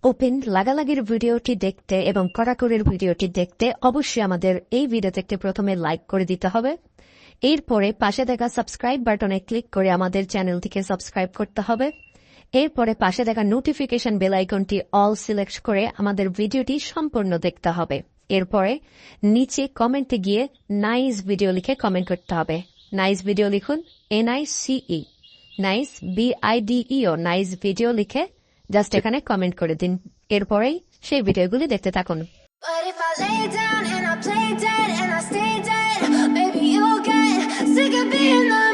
Open লাগালাগির ভিডিওটি দেখতে এবং কড়াকড়ির ভিডিওটি দেখতে অবশ্যই আমাদের এই ভিডিওতে একটি প্রথমে লাইক করে দিতে হবে। এরপরে পাশে দেখা সাবস্ক্রাইব বাটনে ক্লিক করে আমাদের চ্যানেলটিকে সাবস্ক্রাইব করতে হবে। এরপরে পাশে দেখা নোটিফিকেশন বেল আইকনটি অল সিলেক্ট করে আমাদের ভিডিওটি সম্পূর্ণ দেখতে হবে। এরপরে নিচে কমেন্টে গিয়ে নাইস ভিডিও লিখে কমেন্ট করতে হবে। নাইস ভিডিও লিখুন, NICE, nice BIDEO, nice video লিখে জাস্ট এখানে কমেন্ট করে দিন। এরপরেই সেই ভিডিওগুলি দেখতে থাকুন। But if I lay down and I play dead and I stay dead, maybe you'll get sick of being the